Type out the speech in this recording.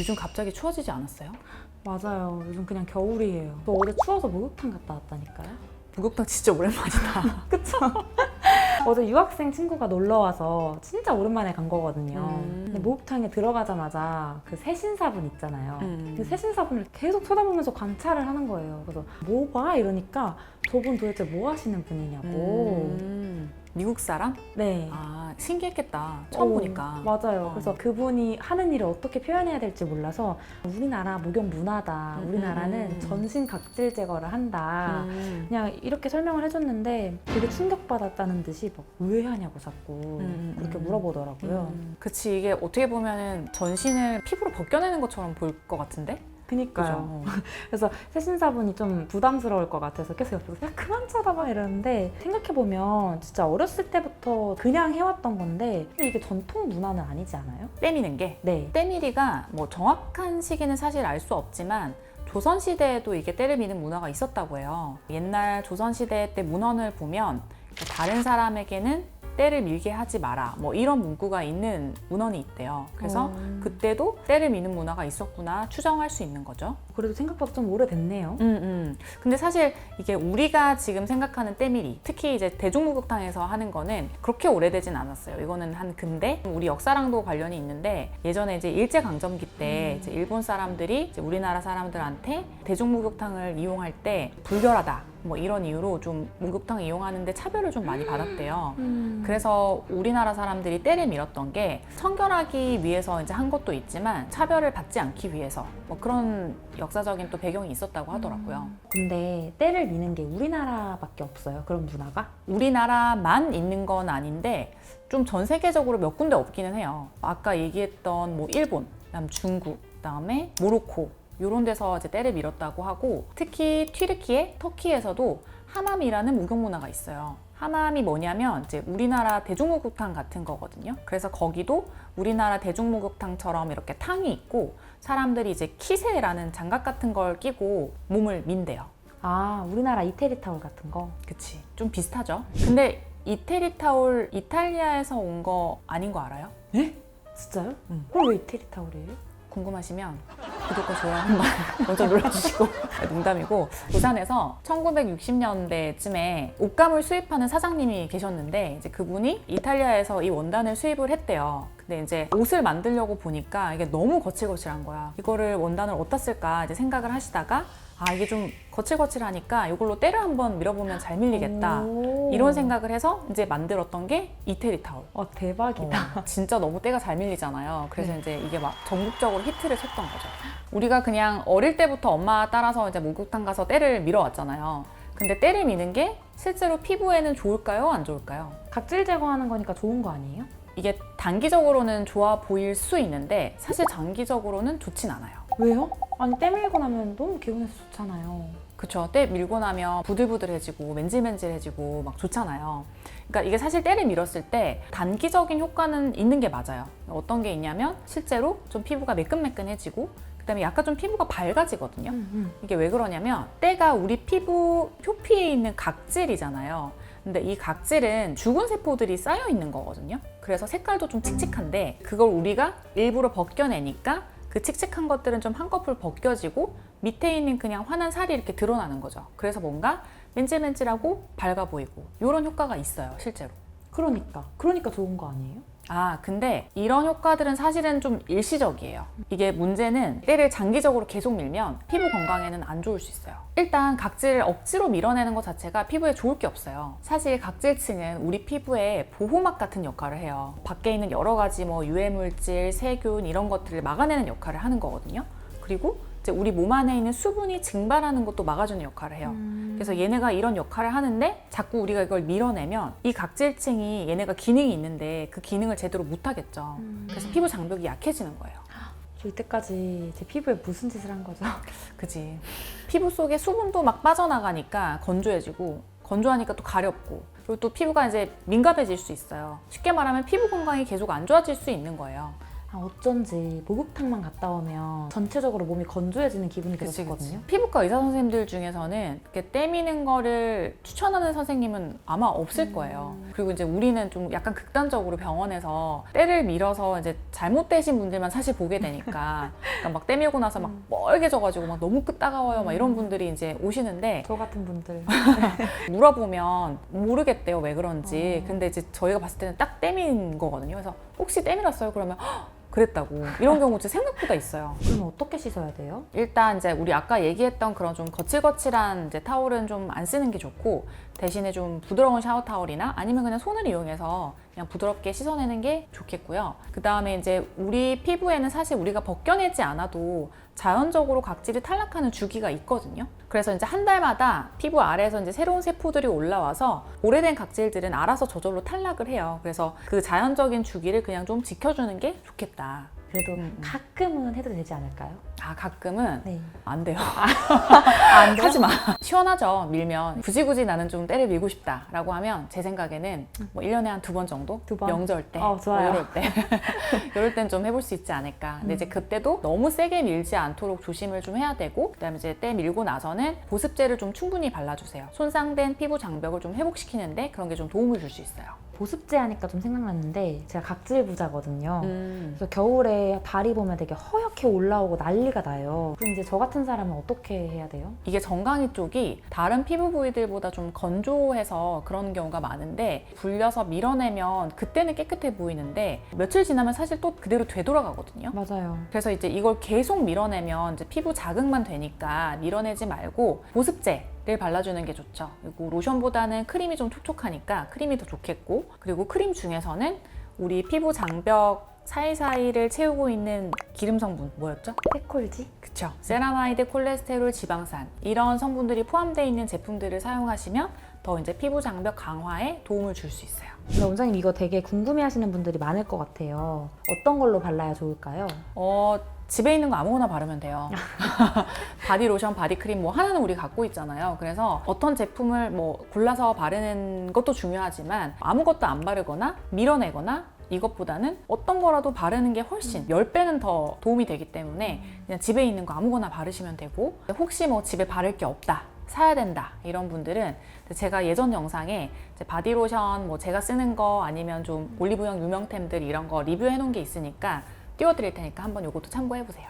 요즘 갑자기 추워지지 않았어요? 맞아요. 요즘 그냥 겨울이에요. 저 어제 추워서 목욕탕 갔다 왔다니까요. 목욕탕 진짜 오랜만이다. 그쵸? 어제 유학생 친구가 놀러 와서 진짜 오랜만에 간 거거든요. 근데 목욕탕에 들어가자마자 그 새신사분 있잖아요. 그 새신사분을 계속 쳐다보면서 관찰을 하는 거예요. 그래서 뭐 봐? 이러니까 저분 도대체 뭐 하시는 분이냐고. 미국 사람? 네. 아, 신기했겠다. 처음 보니까. 맞아요. 그래서 그분이 하는 일을 어떻게 표현해야 될지 몰라서 우리나라 목욕 문화다. 우리나라는 전신 각질 제거를 한다. 그냥 이렇게 설명을 해줬는데 되게 충격받았다는 듯이 막 왜 하냐고 자꾸 그렇게 물어보더라고요. 그치, 이게 어떻게 보면은 전신을 피부로 벗겨내는 것처럼 보일 것 같은데? 그니까요. 그래서 새신사분이 좀 부담스러울 것 같아서 계속 옆에서 야 그만 쳐다봐 이러는데 생각해보면 진짜 어렸을 때부터 그냥 해왔던 건데 근데 이게 전통 문화는 아니지 않아요? 때미는 게. 네. 때밀이가 뭐 정확한 시기는 사실 알 수 없지만 조선시대에도 이게 때를 미는 문화가 있었다고 해요. 옛날 조선시대 때 문헌을 보면 다른 사람에게는 때를 밀게 하지 마라 뭐 이런 문구가 있는 문헌이 있대요. 그래서 그때도 때를 미는 문화가 있었구나 추정할 수 있는 거죠. 그래도 생각보다 좀 오래됐네요. 근데 사실 이게 우리가 지금 생각하는 때밀이 특히 이제 대중목욕탕에서 하는 거는 그렇게 오래되진 않았어요. 이거는 한 근대 우리 역사랑도 관련이 있는데 예전에 이제 일제강점기 때 이제 일본 사람들이 이제 우리나라 사람들한테 대중목욕탕을 이용할 때 불결하다 뭐 이런 이유로 좀 목욕탕 이용하는데 차별을 좀 많이 받았대요. 그래서 우리나라 사람들이 때를 밀었던 게 청결하기 위해서 이제 한 것도 있지만 차별을 받지 않기 위해서 뭐 그런 역사적인 또 배경이 있었다고 하더라고요. 근데 때를 미는 게 우리나라밖에 없어요. 그런 문화가? 우리나라만 있는 건 아닌데 좀 전 세계적으로 몇 군데 없기는 해요. 아까 얘기했던 뭐 일본, 그다음 중국, 그다음에 모로코 이런 데서 이제 때를 밀었다고 하고 특히 튀르키예, 터키에서도 하맘이라는 목욕 문화가 있어요. 하맘이 뭐냐면 이제 우리나라 대중목욕탕 같은 거거든요. 그래서 거기도 우리나라 대중목욕탕처럼 이렇게 탕이 있고 사람들이 이제 키세라는 장갑 같은 걸 끼고 몸을 민대요. 아, 우리나라 이태리 타올 같은 거? 그치. 좀 비슷하죠. 근데 이태리 타올 이탈리아에서 온 거 아닌 거 알아요? 네? 진짜요? 그럼 왜 이태리 타올이에요? 궁금하시면 구독과 좋아요 한번 먼저 눌러주시고 농담이고 부산에서 1960년대쯤에 옷감을 수입하는 사장님이 계셨는데 이제 그분이 이탈리아에서 이 원단을 수입을 했대요. 근데 이제 옷을 만들려고 보니까 이게 너무 거칠거칠한 거야. 이거를 원단을 어디다 쓸까 이제 생각을 하시다가 아 이게 좀 거칠거칠하니까 이걸로 때를 한번 밀어보면 잘 밀리겠다 이런 생각을 해서 이제 만들었던 게 이태리 타올. 와 대박이다. 진짜 너무 때가 잘 밀리잖아요. 그래서 이제 이게 막 전국적으로 히트를 쳤던 거죠. 우리가 그냥 어릴 때부터 엄마 따라서 이제 목욕탕 가서 때를 밀어왔잖아요. 근데 때를 미는 게 실제로 피부에는 좋을까요? 안 좋을까요? 각질 제거하는 거니까 좋은 거 아니에요? 이게 단기적으로는 좋아 보일 수 있는데 사실 장기적으로는 좋진 않아요. 왜요? 아니 때 밀고 나면 너무 개운해서 좋잖아요. 그쵸. 때 밀고 나면 부들부들해지고 맨질맨질해지고 막 좋잖아요. 그러니까 이게 사실 때를 밀었을 때 단기적인 효과는 있는 게 맞아요. 어떤 게 있냐면 실제로 좀 피부가 매끈매끈해지고 그다음에 약간 좀 피부가 밝아지거든요. 이게 왜 그러냐면 때가 우리 피부 표피에 있는 각질이잖아요. 근데 이 각질은 죽은 세포들이 쌓여 있는 거거든요. 그래서 색깔도 좀 칙칙한데 그걸 우리가 일부러 벗겨내니까 그 칙칙한 것들은 좀 한꺼풀 벗겨지고 밑에 있는 그냥 환한 살이 이렇게 드러나는 거죠. 그래서 뭔가 맨질맨질하고 밝아 보이고 이런 효과가 있어요, 실제로. 그러니까 좋은 거 아니에요? 아, 근데 이런 효과들은 사실은 좀 일시적이에요. 이게 문제는 때를 장기적으로 계속 밀면 피부 건강에는 안 좋을 수 있어요. 일단 각질을 억지로 밀어내는 것 자체가 피부에 좋을 게 없어요. 사실 각질층은 우리 피부에 보호막 같은 역할을 해요. 밖에 있는 여러 가지 뭐 유해물질, 세균 이런 것들을 막아내는 역할을 하는 거거든요. 그리고 이제 우리 몸 안에 있는 수분이 증발하는 것도 막아주는 역할을 해요. 그래서 얘네가 이런 역할을 하는데 자꾸 우리가 이걸 밀어내면 이 각질층이 얘네가 기능이 있는데 그 기능을 제대로 못하겠죠. 그래서 피부 장벽이 약해지는 거예요. 저 이때까지 제 피부에 무슨 짓을 한 거죠? 그지. 피부 속에 수분도 막 빠져나가니까 건조해지고 건조하니까 또 가렵고 그리고 또 피부가 이제 민감해질 수 있어요. 쉽게 말하면 피부 건강이 계속 안 좋아질 수 있는 거예요. 아, 어쩐지 목욕탕만 갔다 오면 전체적으로 몸이 건조해지는 기분이 들었거든요. 피부과 의사 선생님들 중에서는 이렇게 때 미는 거를 추천하는 선생님은 아마 없을 거예요. 그리고 이제 우리는 좀 약간 극단적으로 병원에서 때를 밀어서 이제 잘못되신 분들만 사실 보게 되니까 그러니까 막 때밀고 나서 막 뻘개져가지고 막 너무 따가워요 막 이런 분들이 이제 오시는데 저 같은 분들. 물어보면 모르겠대요 왜 그런지. 근데 이제 저희가 봤을 때는 딱 때민 거거든요. 그래서 혹시 때밀었어요? 그러면 "헉, 그랬다고. 이런 경우 진짜 생각보다 있어요. 그러면 어떻게 씻어야 돼요? 일단 이제 우리 아까 얘기했던 그런 좀 거칠거칠한 이제 타올은 좀 안 쓰는 게 좋고 대신에 좀 부드러운 샤워 타올이나 아니면 그냥 손을 이용해서 그냥 부드럽게 씻어내는 게 좋겠고요. 그 다음에 이제 우리 피부에는 사실 우리가 벗겨내지 않아도 자연적으로 각질이 탈락하는 주기가 있거든요. 그래서 이제 한 달마다 피부 아래에서 이제 새로운 세포들이 올라와서 오래된 각질들은 알아서 저절로 탈락을 해요. 그래서 그 자연적인 주기를 그냥 좀 지켜주는 게 좋겠다. 그래도 가끔은 해도 되지 않을까요? 아 가끔은 네. 안 돼요. 안 돼요? 하지 마. 시원하죠. 밀면 굳이 나는 좀 때를 밀고 싶다라고 하면 제 생각에는 뭐 1년에 한 2번 정도? 두 번? 명절 때, 좋아요. 뭐 이럴 때 이럴 땐 좀 해볼 수 있지 않을까. 근데 이제 그때도 너무 세게 밀지 않도록 조심을 좀 해야 되고 그다음에 이제 때 밀고 나서는 보습제를 좀 충분히 발라주세요. 손상된 피부 장벽을 좀 회복시키는데 그런 게 좀 도움을 줄 수 있어요. 보습제 하니까 좀 생각났는데 제가 각질 부자거든요. 음. 그래서 겨울에 다리 보면 되게 허옇게 올라오고 난리가 나요. 그럼 이제 저 같은 사람은 어떻게 해야 돼요? 이게 정강이 쪽이 다른 피부 부위들보다 좀 건조해서 그런 경우가 많은데 불려서 밀어내면 그때는 깨끗해 보이는데 며칠 지나면 사실 또 그대로 되돌아가거든요. 맞아요. 그래서 이제 이걸 계속 밀어내면 이제 피부 자극만 되니까 밀어내지 말고 보습제를 발라주는 게 좋죠. 그리고 로션보다는 크림이 좀 촉촉하니까 크림이 더 좋겠고 그리고 크림 중에서는 우리 피부 장벽 사이사이를 채우고 있는 기름 성분 뭐였죠? 세콜지? 그쵸. 세라마이드, 콜레스테롤, 지방산 이런 성분들이 포함되어 있는 제품들을 사용하시면 더 이제 피부 장벽 강화에 도움을 줄 수 있어요. 근데 원장님 이거 되게 궁금해하시는 분들이 많을 것 같아요. 어떤 걸로 발라야 좋을까요? 집에 있는 거 아무거나 바르면 돼요. 바디로션, 바디크림 뭐 하나는 우리 갖고 있잖아요. 그래서 어떤 제품을 뭐 골라서 바르는 것도 중요하지만 아무것도 안 바르거나 밀어내거나 이것보다는 어떤 거라도 바르는 게 훨씬 10배는 더 도움이 되기 때문에 그냥 집에 있는 거 아무거나 바르시면 되고 혹시 뭐 집에 바를 게 없다 사야 된다 이런 분들은 제가 예전 영상에 바디로션 뭐 제가 쓰는 거 아니면 좀 올리브영 유명템들 이런 거 리뷰해 놓은 게 있으니까 띄워드릴 테니까 한번 이것도 참고해 보세요.